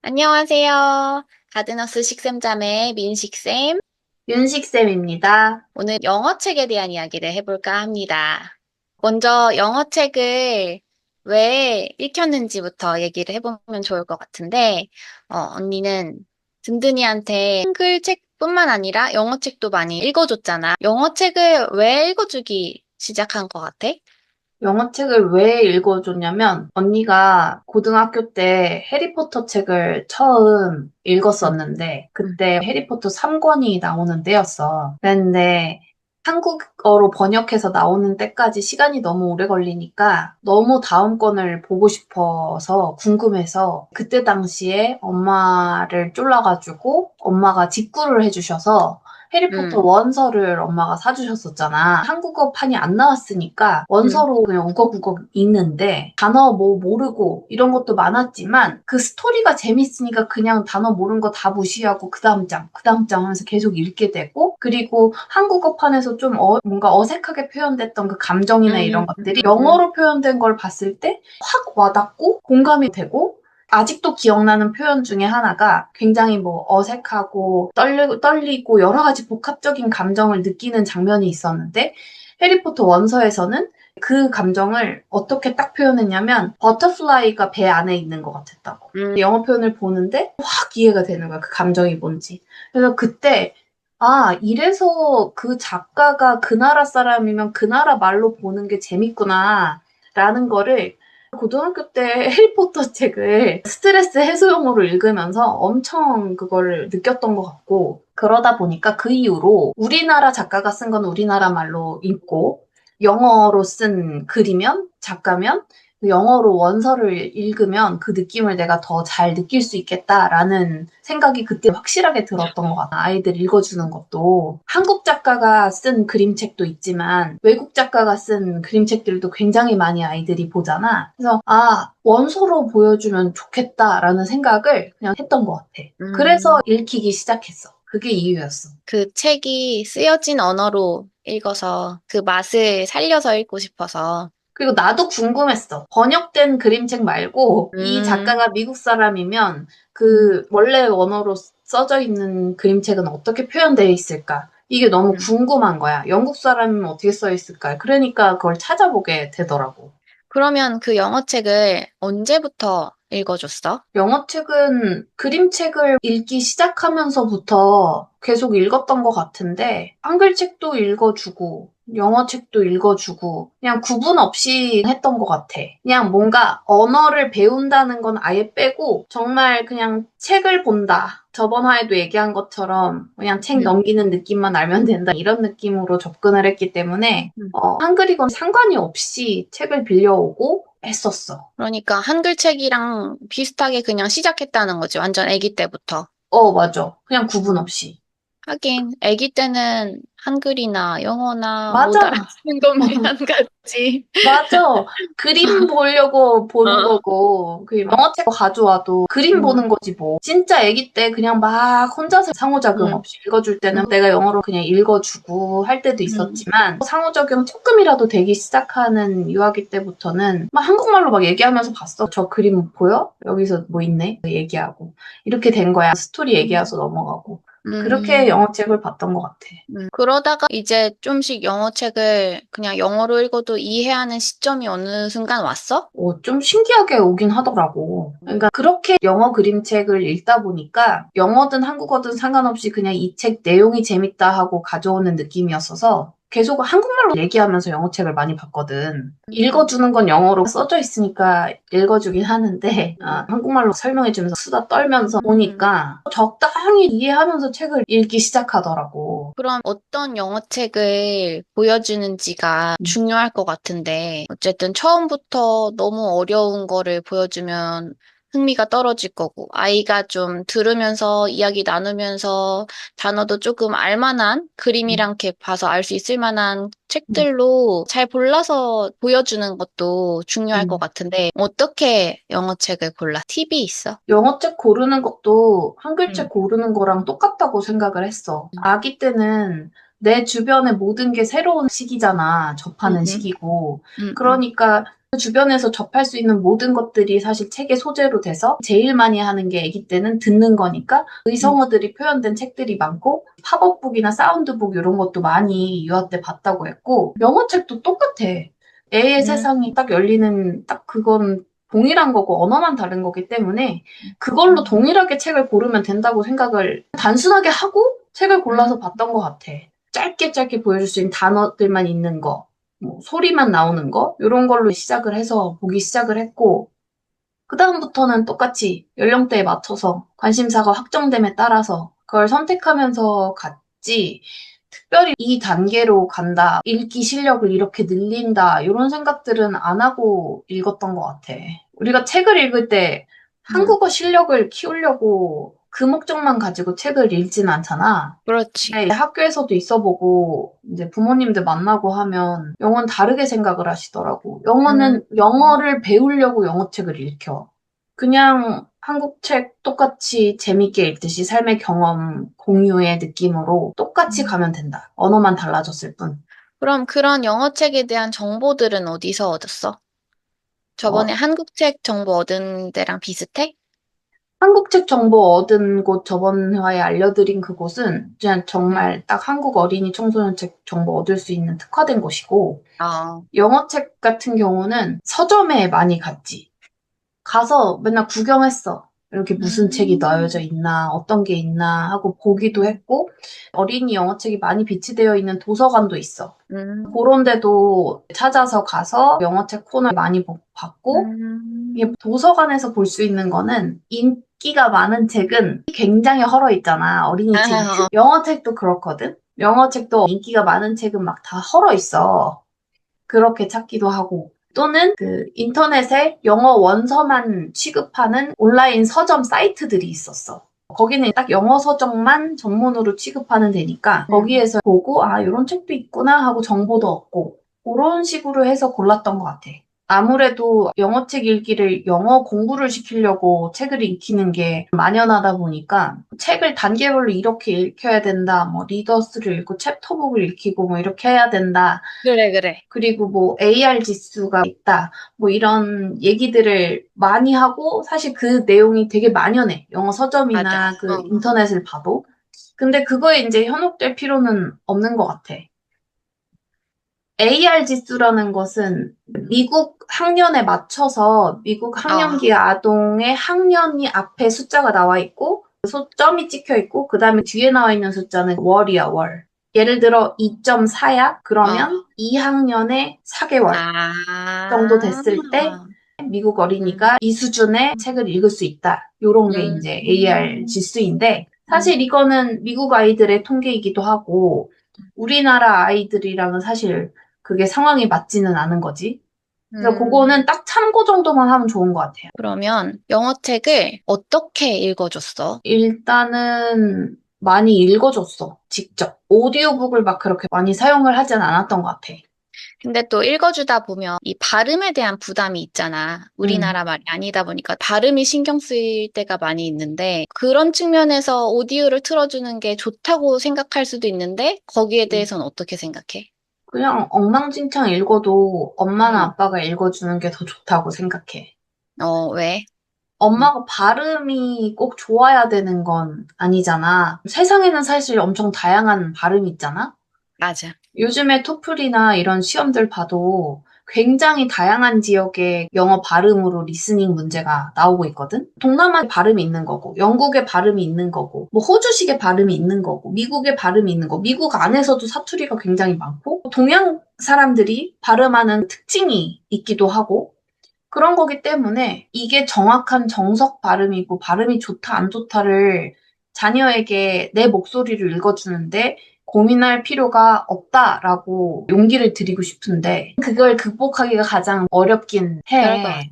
안녕하세요. 가드너스 식샘자매 민식쌤. 윤식쌤입니다. 오늘 영어책에 대한 이야기를 해볼까 합니다. 먼저 영어책을 왜 읽혔는지부터 얘기를 해보면 좋을 것 같은데, 언니는 든든이한테 한글책뿐만 아니라 영어책도 많이 읽어줬잖아. 영어책을 왜 읽어주기 시작한 것 같아? 영어책을 왜 읽어줬냐면, 언니가 고등학교 때 해리포터 책을 처음 응, 읽었었는데, 응, 그때 해리포터 3권이 나오는 때였어. 그랬는데, 한국어로 번역해서 나오는 때까지 시간이 너무 오래 걸리니까 너무 다음 권을 보고 싶어서 궁금해서 그때 당시에 엄마를 쫄라가지고 엄마가 직구를 해주셔서 해리포터 응, 원서를 엄마가 사주셨었잖아. 한국어판이 안 나왔으니까 응, 원서로 그냥 우걱우걱 읽는데 단어 뭐 모르고 이런 것도 많았지만 그 스토리가 재밌으니까 그냥 단어 모르는 거 다 무시하고 그 다음 장, 그 다음 장 하면서 계속 읽게 되고 그리고 한국어판에서 좀 뭔가 어색하게 표현됐던 그 감정이나 이런 것들이 응. 영어로 표현된 걸 봤을 때 확 와닿고 공감이 되고 아직도 기억나는 표현 중에 하나가 굉장히 뭐 어색하고 떨리고 여러 가지 복합적인 감정을 느끼는 장면이 있었는데 해리포터 원서에서는 그 감정을 어떻게 딱 표현했냐면 버터플라이가 배 안에 있는 것 같았다고. 영어 표현을 보는데 확 이해가 되는 거야. 그 감정이 뭔지. 그래서 그때 아, 이래서 그 작가가 그 나라 사람이면 그 나라 말로 보는 게 재밌구나. 라는 거를 고등학교 때 해리포터 책을 스트레스 해소용으로 읽으면서 엄청 그걸 느꼈던 것 같고, 그러다 보니까 그 이후로 우리나라 작가가 쓴 건 우리나라 말로 읽고, 영어로 쓴 글이면, 작가면, 그 영어로 원서를 읽으면 그 느낌을 내가 더 잘 느낄 수 있겠다라는 생각이 그때 확실하게 들었던 것 같아. 아이들 읽어주는 것도. 한국 작가가 쓴 그림책도 있지만 외국 작가가 쓴 그림책들도 굉장히 많이 아이들이 보잖아. 그래서 아, 원서로 보여주면 좋겠다라는 생각을 그냥 했던 것 같아. 그래서 음. 읽히기 시작했어. 그게 이유였어. 그 책이 쓰여진 언어로 읽어서 그 맛을 살려서 읽고 싶어서. 그리고 나도 궁금했어. 번역된 그림책 말고 이 음, 작가가 미국 사람이면 음, 그 원래 원어로 써져 있는 그림책은 어떻게 표현되어 있을까? 이게 너무 음. 궁금한 거야. 영국 사람이면 어떻게 써 있을까? 그러니까 그걸 찾아보게 되더라고. 그러면 그 영어책을 언제부터 읽어줬어? 영어책은 그림책을 읽기 시작하면서부터 계속 읽었던 것 같은데, 한글책도 읽어주고, 영어책도 읽어주고, 그냥 구분 없이 했던 것 같아. 그냥 뭔가 언어를 배운다는 건 아예 빼고, 정말 그냥 책을 본다. 저번 화에도 얘기한 것처럼 그냥 책 음, 넘기는 느낌만 알면 된다. 이런 느낌으로 접근을 했기 때문에, 음. 한글이건 상관이 없이 책을 빌려오고 했었어. 그러니까 한글 책이랑 비슷하게 그냥 시작했다는 거지. 완전 아기 때부터. 맞아. 그냥 구분 음. 없이. 하긴 아기 때는 한글이나 영어나 못 맞아. 알아듣는 건 마찬가지. 맞아. 그림 보려고 보는 어, 거고, 그 영어책 가져와도 그림 음, 보는 거지 뭐. 진짜 아기 때 그냥 막 혼자서 상호작용 음, 없이 읽어줄 음, 때는 내가 영어로 그냥 읽어주고 할 때도 음. 있었지만, 상호작용 조금이라도 되기 시작하는 유아기 때부터는 막 한국말로 막 얘기하면서 봤어. 저 그림 보여? 여기서 뭐 있네? 얘기하고. 이렇게 된 거야. 스토리 얘기해서 넘어가고. 그렇게 음. 영어책을 봤던 것 같아. 그러다가 이제 좀씩 영어책을 그냥 영어로 읽어도 이해하는 시점이 어느 순간 왔어? 좀 신기하게 오긴 하더라고. 그러니까 그렇게 영어 그림책을 읽다 보니까 영어든 한국어든 상관없이 그냥 이 책 내용이 재밌다 하고 가져오는 느낌이었어서 계속 한국말로 얘기하면서 영어책을 많이 봤거든. 음, 읽어주는 건 영어로 써져 있으니까 읽어주긴 하는데 음, 한국말로 설명해주면서 수다 떨면서 음. 보니까 적당히 이해하면서 책을 읽기 시작하더라고. 그럼 어떤 영어책을 보여주는지가 중요할 것 같은데, 어쨌든 처음부터 너무 어려운 거를 보여주면 흥미가 떨어질 거고, 아이가 좀 들으면서 이야기 나누면서 단어도 조금 알만한 그림이랑 이렇게 봐서 알 수 있을 만한 음, 책들로 잘 골라서 보여주는 것도 중요할 것 음. 같은데, 어떻게 영어책을 골라? 팁이 있어? 영어책 고르는 것도 한글책 응, 고르는 거랑 똑같다고 생각을 했어. 아기 때는 내 주변의 모든 게 새로운 시기잖아. 응, 접하는 응, 시기고. 응, 응, 그러니까 그 주변에서 접할 수 있는 모든 것들이 사실 책의 소재로 돼서 제일 많이 하는 게 아기 때는 듣는 거니까 음, 의성어들이 표현된 책들이 많고 팝업북이나 사운드북 이런 것도 많이 유아 때 봤다고 했고 영어책도 똑같아. 애의 음, 세상이 딱 열리는 딱 그건 동일한 거고 언어만 다른 거기 때문에 그걸로 음, 동일하게 책을 고르면 된다고 생각을 단순하게 하고 책을 음. 골라서 봤던 것 같아. 짧게 짧게 보여줄 수 있는 단어들만 있는 거, 뭐 소리만 나오는 거, 이런 걸로 시작을 해서 보기 시작을 했고, 그다음부터는 똑같이 연령대에 맞춰서 관심사가 확정됨에 따라서 그걸 선택하면서 갔지, 특별히 이 단계로 간다, 읽기 실력을 이렇게 늘린다, 이런 생각들은 안 하고 읽었던 것 같아. 우리가 책을 읽을 때 음. 한국어 실력을 키우려고 그 목적만 가지고 책을 읽진 않잖아. 그렇지. 네, 학교에서도 있어보고 이제 부모님들 만나고 하면 영어는 다르게 생각을 하시더라고. 음, 영어는 영어를 배우려고 영어책을 읽혀. 그냥 한국 책 똑같이 재밌게 읽듯이 삶의 경험 공유의 느낌으로 똑같이 음. 가면 된다. 언어만 달라졌을 뿐. 그럼 그런 영어책에 대한 정보들은 어디서 얻었어? 저번에 어, 한국책 정보 얻은 데랑 비슷해? 한국 책 정보 얻은 곳 저번 화에 알려드린 그곳은 그냥 응. 정말 딱 한국 어린이 청소년 책 정보 얻을 수 있는 특화된 곳이고 어. 영어책 같은 경우는 서점에 많이 갔지. 가서 맨날 구경했어. 이렇게 무슨 책이 놔여져 음, 있나, 어떤 게 있나 하고 보기도 음, 했고, 어린이 영어책이 많이 비치되어 있는 도서관도 있어. 음, 그런 데도 찾아서 가서 영어책 코너 많이 봤고, 이게 음. 도서관에서 볼 수 있는 거는 인기가 많은 책은 굉장히 헐어 있잖아. 어린이 책이. 아, 영어책도 그렇거든? 영어책도 인기가 많은 책은 막 다 헐어 있어. 그렇게 찾기도 하고 또는 그 인터넷에 영어 원서만 취급하는 온라인 서점 사이트들이 있었어. 거기는 딱 영어 서적만 전문으로 취급하는 데니까 음. 거기에서 보고 아 이런 책도 있구나 하고 정보도 얻고 그런 식으로 해서 골랐던 것 같아. 아무래도 영어책 읽기를 영어 공부를 시키려고 책을 익히는 게 만연하다 보니까 책을 단계별로 이렇게 읽혀야 된다. 뭐 리더스를 읽고 챕터북을 읽히고 뭐 이렇게 해야 된다. 그래, 그래. 그리고 뭐 AR 지수가 있다. 뭐 이런 얘기들을 많이 하고 사실 그 내용이 되게 만연해. 영어 맞아. 서점이나 그 어. 인터넷을 봐도. 근데 그거에 이제 현혹될 필요는 없는 것 같아. AR 지수라는 것은 미국 학년에 맞춰서 미국 어. 학년기 아동의 학년이 앞에 숫자가 나와 있고 점이 찍혀 있고 그 다음에 뒤에 나와 있는 숫자는 월이야 월. 예를 들어 2.4야? 어. 그러면 2학년에 4개월 정도 아. 됐을 때 미국 음. 어린이가 이 수준의 책을 읽을 수 있다. 요런 게 이제 AR 음. 지수인데 음. 사실 이거는 미국 아이들의 통계이기도 하고 우리나라 아이들이랑은 사실 그게 상황이 맞지는 않은 거지. 그래서 음. 그거는 딱 참고 정도만 하면 좋은 것 같아요. 그러면 영어책을 어떻게 읽어줬어? 일단은 많이 읽어줬어, 직접. 오디오북을 막 그렇게 많이 사용을 하진 않았던 것 같아. 근데 또 읽어주다 보면 이 발음에 대한 부담이 있잖아. 음, 우리나라 말이 아니다 보니까 발음이 신경 쓰일 때가 많이 있는데 그런 측면에서 오디오를 틀어주는 게 좋다고 생각할 수도 있는데 거기에 대해서는 어떻게 생각해? 그냥 엉망진창 읽어도 엄마나 응. 아빠가 읽어주는 게 더 좋다고 생각해. 왜? 응. 엄마가 발음이 꼭 좋아야 되는 건 아니잖아. 세상에는 사실 엄청 다양한 발음이 있잖아. 맞아. 요즘에 토플이나 이런 시험들 봐도 굉장히 다양한 지역의 영어 발음으로 리스닝 문제가 나오고 있거든? 동남아 발음이 있는 거고, 영국의 발음이 있는 거고, 뭐 호주식의 발음이 있는 거고, 미국의 발음이 있는 거고, 미국 안에서도 사투리가 굉장히 많고, 동양 사람들이 발음하는 특징이 있기도 하고, 그런 거기 때문에 이게 정확한 정석 발음이고 발음이 좋다 안 좋다를 자녀에게 내 목소리를 읽어주는데 고민할 필요가 없다라고 용기를 드리고 싶은데 그걸 극복하기가 가장 어렵긴 그럴 것 같아. 해.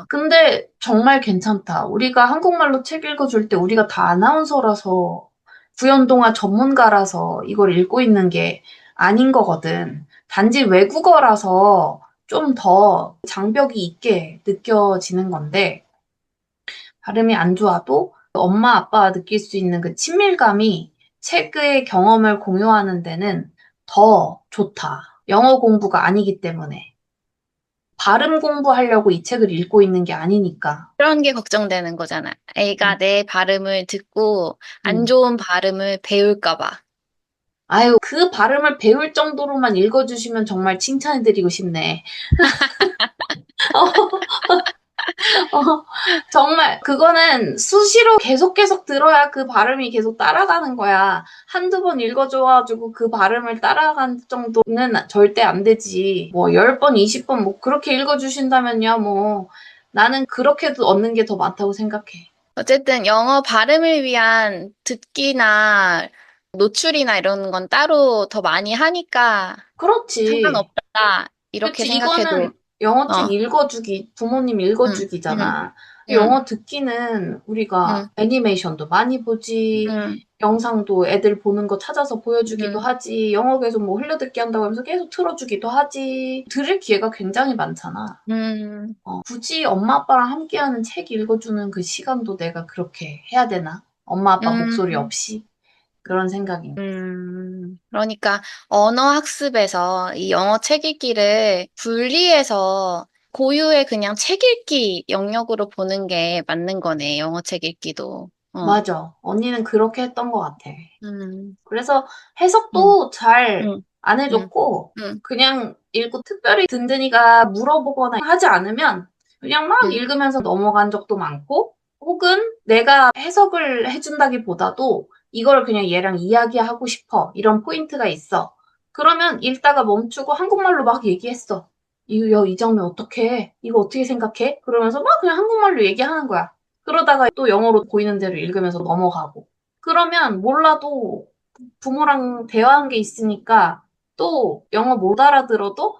근데 정말 괜찮다. 우리가 한국말로 책 읽어줄 때 우리가 다 아나운서라서 구연동화 전문가라서 이걸 읽고 있는 게 아닌 거거든. 단지 외국어라서 좀 더 장벽이 있게 느껴지는 건데, 발음이 안 좋아도 엄마, 아빠가 느낄 수 있는 그 친밀감이 책의 경험을 공유하는 데는 더 좋다. 영어 공부가 아니기 때문에. 발음 공부하려고 이 책을 읽고 있는 게 아니니까. 그런 게 걱정되는 거잖아. 음, 애가 내 발음을 듣고 안 음. 좋은 발음을 배울까 봐. 아유, 그 발음을 배울 정도로만 읽어주시면 정말 칭찬해드리고 싶네. 어, 정말 그거는 수시로 계속 들어야 그 발음이 계속 따라가는 거야. 한두 번 읽어줘가지고 그 발음을 따라간 정도는 절대 안 되지. 뭐 10번, 20번 뭐 그렇게 읽어주신다면요. 뭐 나는 그렇게도 얻는 게 더 많다고 생각해. 어쨌든 영어 발음을 위한 듣기나 노출이나 이런 건 따로 더 많이 하니까 그렇지. 상관없다. 이렇게 그치. 생각해도, 이거는 영어책 어, 읽어주기, 부모님 응, 응, 읽어주기잖아. 응, 영어 듣기는 우리가 응, 애니메이션도 많이 보지, 응, 영상도 애들 보는 거 찾아서 보여주기도 응, 하지, 영어 계속 뭐 흘려듣기 한다고 하면서 계속 틀어주기도 하지. 들을 기회가 굉장히 많잖아. 응, 굳이 엄마 아빠랑 함께하는 책 읽어주는 그 시간도 내가 그렇게 해야 되나? 엄마 아빠 목소리 응. 없이? 그런 생각이. 그러니까 언어 학습에서 이 영어 책 읽기를 분리해서 고유의 그냥 책 읽기 영역으로 보는 게 맞는 거네, 영어 책 읽기도. 맞아. 언니는 그렇게 했던 것 같아. 음, 그래서 음, 해석도 잘 음, 안 음, 해줬고, 음, 그냥 읽고 특별히 든든이가 물어보거나 하지 않으면 그냥 막 음, 읽으면서 넘어간 적도 많고, 혹은 내가 해석을 해준다기보다도 이걸 그냥 얘랑 이야기하고 싶어. 이런 포인트가 있어. 그러면 읽다가 멈추고 한국말로 막 얘기했어. 이 장면 어떡해? 이거 어떻게 생각해? 그러면서 막 그냥 한국말로 얘기하는 거야. 그러다가 또 영어로 보이는 대로 읽으면서 넘어가고. 그러면 몰라도 부모랑 대화한 게 있으니까 또 영어 못 알아들어도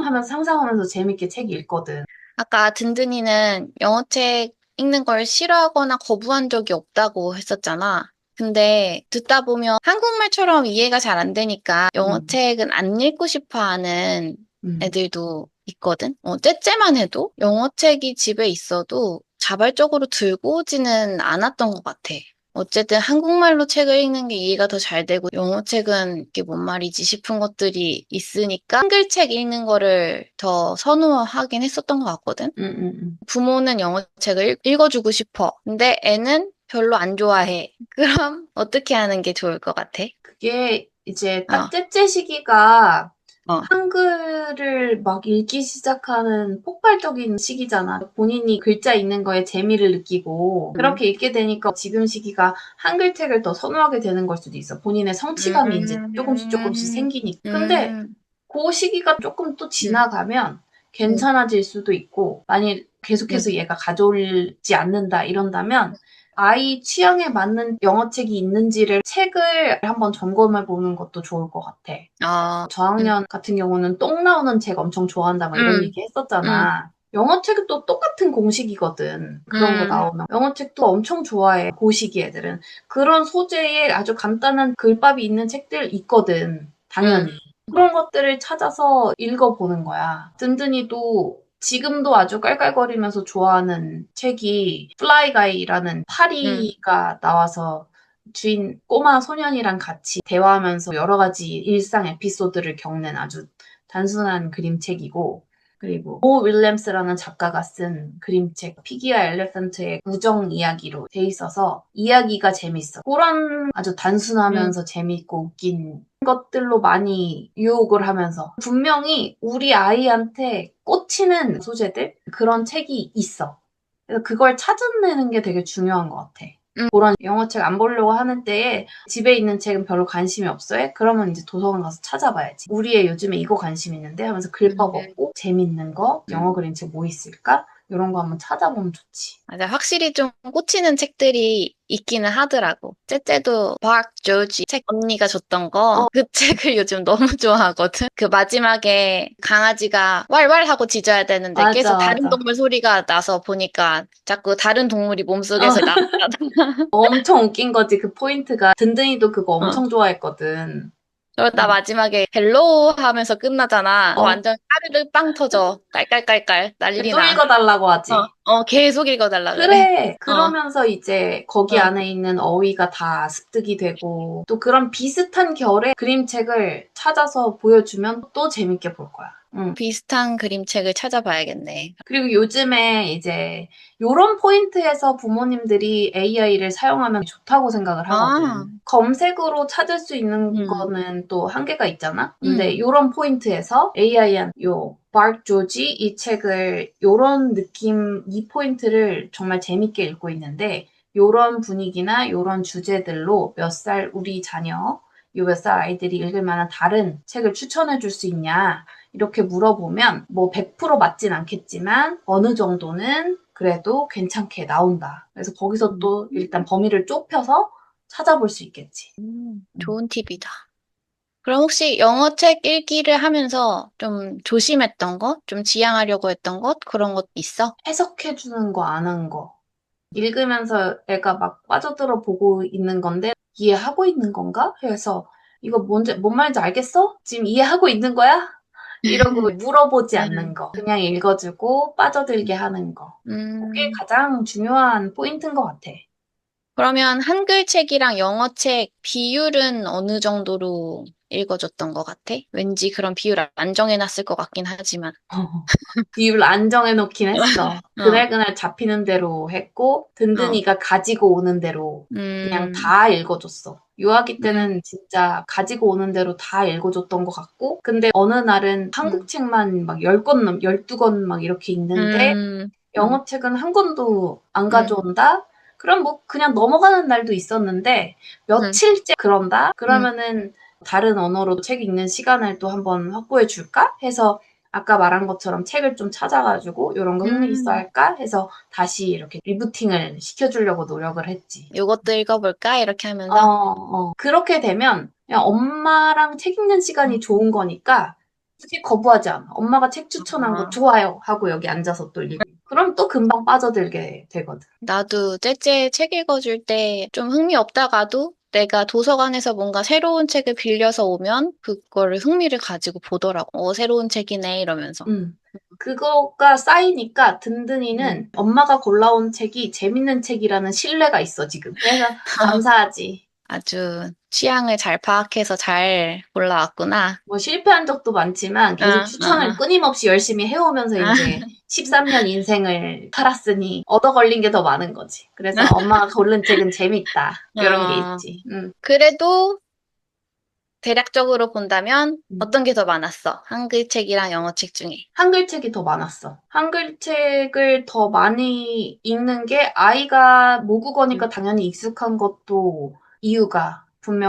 하면서 상상하면서 재밌게 책 읽거든. 아까 든든이는 영어책 읽는 걸 싫어하거나 거부한 적이 없다고 했었잖아. 근데 듣다 보면 한국말처럼 이해가 잘 안 되니까 음, 영어책은 안 읽고 싶어 하는 음, 애들도 있거든. 째째만 해도 영어책이 집에 있어도 자발적으로 들고 오지는 않았던 것 같아. 어쨌든 한국말로 책을 읽는 게 이해가 더 잘 되고 영어책은 이게 뭔 말이지 싶은 것들이 있으니까 한글책 읽는 거를 더 선호하긴 했었던 것 같거든. 음, 음. 부모는 영어책을 읽어주고 싶어. 근데 애는 별로 안 좋아해. 그럼 어떻게 하는 게 좋을 것 같아? 그게 이제 딱 어, 째째 시기가 어, 한글을 막 읽기 시작하는 폭발적인 시기잖아. 본인이 글자 읽는 거에 재미를 느끼고 음, 그렇게 읽게 되니까 지금 시기가 한글책을 더 선호하게 되는 걸 수도 있어. 본인의 성취감이 이제 조금씩 음, 생기니까. 근데 음, 그 시기가 조금 또 음, 지나가면 음, 괜찮아질 수도 있고, 만약 계속해서 음. 얘가 가져올지 않는다 이런다면 아이 취향에 맞는 영어책이 있는지를 책을 한번 점검해 보는 것도 좋을 것 같아. 어, 음, 저학년 같은 경우는 똥 나오는 책 엄청 좋아한다 막 이런 음, 얘기 음, 했었잖아. 영어책은 또 똑같은 공식이거든. 그런 거 음, 나오면. 영어책도 엄청 좋아해. 고 시기 애들은. 그런 소재에 아주 간단한 글밥이 있는 책들 있거든. 음, 당연히. 그런 것들을 찾아서 읽어보는 거야. 든든히도 지금도 아주 깔깔거리면서 좋아하는 책이 플라이 가이라는 음, 파리가 나와서 주인 꼬마 소년이랑 같이 대화하면서 여러 가지 일상 에피소드를 겪는 아주 단순한 그림책이고, 그리고 모 윌렘스라는 작가가 쓴 그림책 피기와 엘레펀트의 우정 이야기로 돼 있어서 이야기가 재밌어. 그런 아주 음, 단순하면서 재밌고 웃긴 것들로 많이 유혹을 하면서 분명히 우리 아이한테 꽂히는 소재들 그런 책이 있어. 그래서 그걸 찾아내는 게 되게 중요한 것 같아. 음, 그런 영어책 안 보려고 하는 때에 집에 있는 책은 별로 관심이 없어요? 그러면 이제 도서관 가서 찾아봐야지. 우리 애 요즘에 이거 관심 있는데 하면서 글법 음, 없고 재밌는 거, 영어 음. 그림책 뭐 있을까? 이런 거 한번 찾아보면 좋지. 맞아. 확실히 좀 꽂히는 책들이 있기는 하더라고. 째째도 박 조지 책 언니가 줬던 거, 어, 그 책을 요즘 너무 좋아하거든. 그 마지막에 강아지가 왈왈 하고 짖어야 되는데 계속 맞아, 다른 맞아. 동물 소리가 나서 보니까 자꾸 다른 동물이 어, 몸속에서 나오잖아. 엄청 웃긴 거지, 그 포인트가. 든든이도 그거 어. 엄청 좋아했거든. 그러다 마지막에 헬로우 하면서 끝나잖아. 어, 완전 까르르 빵 터져. 깔깔깔깔 난리 또 나. 읽어달라고 하지. 계속 읽어달라 그래. 그래. 어, 그러면서 이제 거기 어. 안에 있는 어휘가 다 습득이 되고 또 그런 비슷한 결의 그림책을 찾아서 보여주면 또 재밌게 볼 거야. 응. 비슷한 그림책을 찾아봐야겠네. 그리고 요즘에 이제 요런 포인트에서 부모님들이 AI를 사용하면 좋다고 생각을 아, 하거든. 검색으로 찾을 수 있는 음, 거는 또 한계가 있잖아? 근데 음, 요런 포인트에서 AI한 요 바크 조지 이 책을 요런 느낌, 이 포인트를 정말 재밌게 읽고 있는데 요런 분위기나 요런 주제들로 몇 살 우리 자녀, 요 몇 살 아이들이 읽을 만한 다른 책을 추천해 줄 수 있냐? 이렇게 물어보면 뭐 100% 맞진 않겠지만 어느 정도는 그래도 괜찮게 나온다. 그래서 거기서 음, 또 일단 범위를 좁혀서 찾아볼 수 있겠지. 좋은 팁이다. 그럼 혹시 영어 책 읽기를 하면서 좀 조심했던 것, 좀 지양하려고 했던 것, 그런 것 있어? 해석해주는 거 안 한 거. 읽으면서 애가 막 빠져들어 보고 있는 건데 이해하고 있는 건가? 해서 이거 뭔 말인지 알겠어? 지금 이해하고 있는 거야? 이러고 물어보지 않는 음, 거. 그냥 읽어주고 빠져들게 하는 거. 그게 음, 가장 중요한 포인트인 것 같아. 그러면 한글 책이랑 영어 책 비율은 어느 정도로 읽어줬던 것 같아? 왠지 그런 비율 안 정해놨을 것 같긴 하지만. 비율 안 정해놓긴 했어. 어, 그날그날 잡히는 대로 했고, 어, 든든이가 가지고 오는 대로 그냥 음, 다 읽어줬어. 유아기 음, 때는 진짜 가지고 오는 대로 다 읽어줬던 것 같고, 근데 어느 날은 한국 음, 책만 막 10권, 12권 막 이렇게 있는데, 음, 음, 영어 책은 한 권도 안 음, 가져온다? 그럼 뭐 그냥 넘어가는 날도 있었는데, 음, 며칠째 그런다? 음, 그러면은 다른 언어로 책 읽는 시간을 또 한번 확보해 줄까? 해서 아까 말한 것처럼 책을 좀 찾아가지고 이런 거 흥미 있어 음. 할까? 해서 다시 이렇게 리부팅을 시켜주려고 노력을 했지. 요것도 읽어볼까? 이렇게 하면서. 그렇게 되면 그냥 엄마랑 책 읽는 시간이 음. 좋은 거니까 굳이 거부하지 않아. 엄마가 책 추천한 거 아, 좋아요 하고 여기 앉아서 또 읽고. 그럼 또 금방 빠져들게 되거든. 나도 째째 책 읽어줄 때 좀 흥미 없다가도 내가 도서관에서 뭔가 새로운 책을 빌려서 오면 그거를 흥미를 가지고 보더라고. 새로운 책이네, 이러면서. 음. 그거가 쌓이니까 음. 든든이는 엄마가 골라온 책이 재밌는 책이라는 신뢰가 있어, 지금. 그래서 감사하지. 아주 취향을 잘 파악해서 잘 골라왔구나. 뭐 실패한 적도 많지만 응, 계속 응, 추천을 응. 끊임없이 열심히 해오면서 이제 13년 인생을 살았으니 얻어 걸린 게 더 많은 거지. 그래서 엄마가 고른 책은 재밌다. 이런 게 어, 있지. 그래도 대략적으로 본다면 음. 어떤 게 더 많았어? 한글 책이랑 영어 책 중에. 한글 책이 더 많았어. 한글 책을 더 많이 읽는 게 아이가 모국어니까 응, 당연히 익숙한 것도 이유가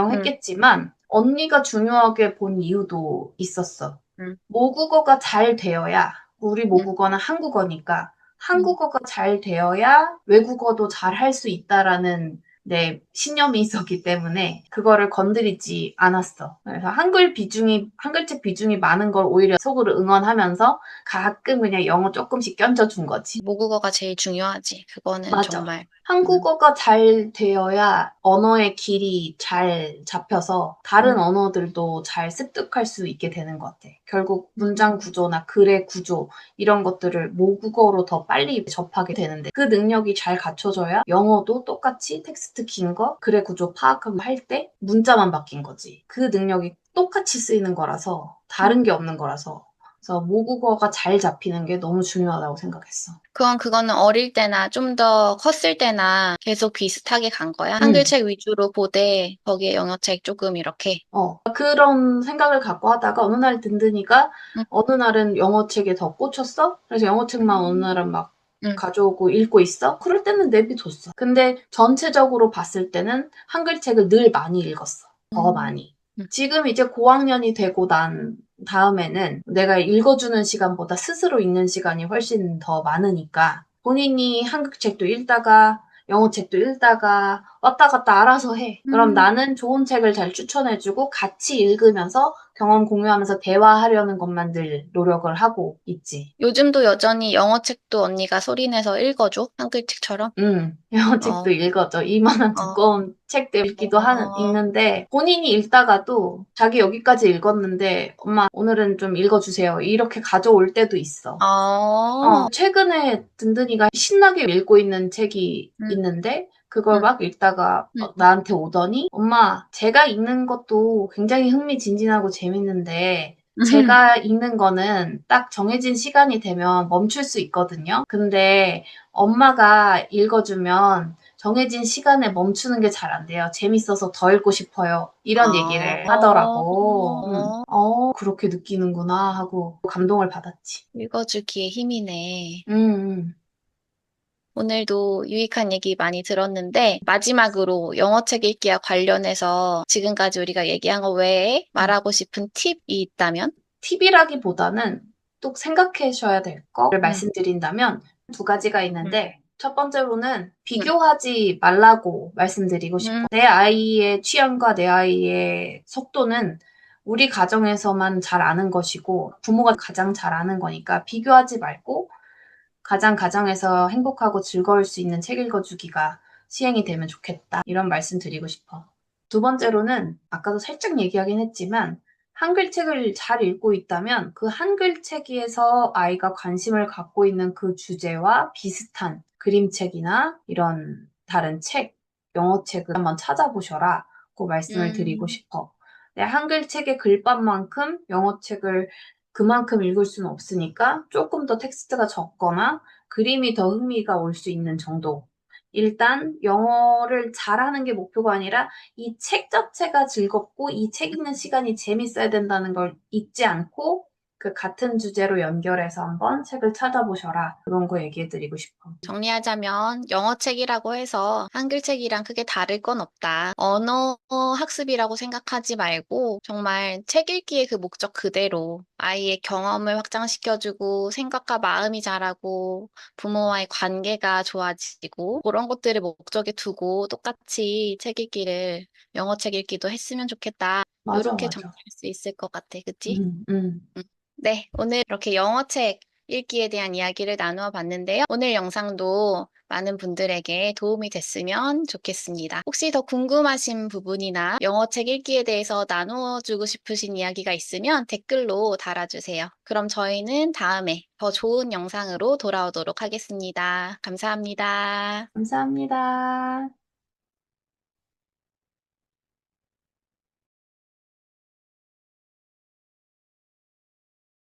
응, 분명했겠지만 언니가 중요하게 본 이유도 있었어. 응, 모국어가 잘 되어야 우리 응, 모국어는 한국어니까 응. 한국어가 잘 되어야 외국어도 잘 할 수 있다라는 내 신념이 있었기 때문에 그거를 건드리지 않았어. 그래서 한글책 비중이 많은 걸 오히려 속으로 응원하면서 가끔 그냥 영어 조금씩 껴줘준 거지. 모국어가 제일 중요하지. 그거는 맞아. 정말. 응, 한국어가 잘 되어야 언어의 길이 잘 잡혀서 다른 응, 언어들도 잘 습득할 수 있게 되는 것 같아. 결국 문장 응. 구조나 글의 구조 이런 것들을 모국어로 더 빨리 접하게 되는데 그 능력이 잘 갖춰져야 영어도 똑같이 텍스트 긴 거, 글의 구조 파악하고 할 때 문자만 바뀐 거지. 그 능력이 똑같이 쓰이는 거라서 다른 게 없는 거라서 그래서 모국어가 잘 잡히는 게 너무 중요하다고 생각했어. 그거는 어릴 때나 좀 더 컸을 때나 계속 비슷하게 간 거야? 응. 한글책 위주로 보되 거기에 영어책 조금 이렇게. 그런 생각을 갖고 하다가 어느 날 든든이가 응, 어느 날은 영어책에 더 꽂혔어? 그래서 영어책만 어느 날은 막 응, 가져오고 읽고 있어? 그럴 때는 내비뒀어. 근데 전체적으로 봤을 때는 한글책을 늘 많이 읽었어. 더 응, 많이. 응, 지금 이제 고학년이 되고 난 다음에는 내가 읽어주는 시간보다 스스로 읽는 시간이 훨씬 더 많으니까 본인이 한글책도 읽다가 영어책도 읽다가 왔다 갔다 알아서 해. 그럼 응. 나는 좋은 책을 잘 추천해주고 같이 읽으면서 경험 공유하면서 대화하려는 것만 늘 노력을 하고 있지. 요즘도 여전히 영어책도 언니가 소리내서 읽어줘? 한글책처럼? 어, 영어책도 읽어줘. 이만한 어, 두꺼운 책도 어, 읽는데 본인이 읽다가도 자기 여기까지 읽었는데 엄마 오늘은 좀 읽어주세요. 이렇게 가져올 때도 있어. 어, 최근에 든든이가 신나게 읽고 있는 책이 응, 있는데 그걸 응, 막 읽다가 응, 나한테 오더니 엄마 제가 읽는 것도 굉장히 흥미진진하고 재밌는데 제가 읽는 거는 딱 정해진 시간이 되면 멈출 수 있거든요. 근데 엄마가 읽어주면 정해진 시간에 멈추는 게 잘 안 돼요. 재밌어서 더 읽고 싶어요. 이런 얘기를 하더라고. 그렇게 느끼는구나 하고 감동을 받았지. 읽어주기에 힘이네. 음, 음. 오늘도 유익한 얘기 많이 들었는데, 마지막으로 영어책 읽기와 관련해서 지금까지 우리가 얘기한 거 외에 말하고 싶은 팁이 있다면? 팁이라기보다는 또 생각하셔야 될 거를 음, 말씀드린다면 두 가지가 음, 있는데 첫 번째로는 음, 비교하지 말라고 말씀드리고 싶어. 음, 내 아이의 취향과 내 아이의 속도는 우리 가정에서만 잘 아는 것이고 부모가 가장 잘 아는 거니까 비교하지 말고 가장 가정에서 행복하고 즐거울 수 있는 책 읽어주기가 시행이 되면 좋겠다. 이런 말씀 드리고 싶어. 두 번째로는 아까도 살짝 얘기하긴 했지만 한글 책을 잘 읽고 있다면 그 한글 책에서 아이가 관심을 갖고 있는 그 주제와 비슷한 그림책이나 이런 다른 책, 영어 책을 한번 찾아보셔라고 말씀을 드리고 음. 싶어. 내 한글 책의 글밥만큼 영어 책을 그만큼 읽을 수는 없으니까 조금 더 텍스트가 적거나 그림이 더 흥미가 올 수 있는 정도. 일단 영어를 잘하는 게 목표가 아니라 이 책 자체가 즐겁고 이 책 읽는 시간이 재밌어야 된다는 걸 잊지 않고 그 같은 주제로 연결해서 한번 책을 찾아보셔라. 그런 거 얘기해 드리고 싶어. 정리하자면 영어책이라고 해서 한글책이랑 크게 다를 건 없다. 언어 학습이라고 생각하지 말고 정말 책 읽기의 그 목적 그대로 아이의 경험을 확장시켜주고 생각과 마음이 자라고 부모와의 관계가 좋아지고 그런 것들을 목적에 두고 똑같이 책 읽기를 영어책 읽기도 했으면 좋겠다. 맞아, 이렇게 정리할 맞아. 수 있을 것 같아. 그치? 음, 음. 네, 오늘 이렇게 영어책 읽기에 대한 이야기를 나누어 봤는데요. 오늘 영상도 많은 분들에게 도움이 됐으면 좋겠습니다. 혹시 더 궁금하신 부분이나 영어책 읽기에 대해서 나누어 주고 싶으신 이야기가 있으면 댓글로 달아주세요. 그럼 저희는 다음에 더 좋은 영상으로 돌아오도록 하겠습니다. 감사합니다. 감사합니다.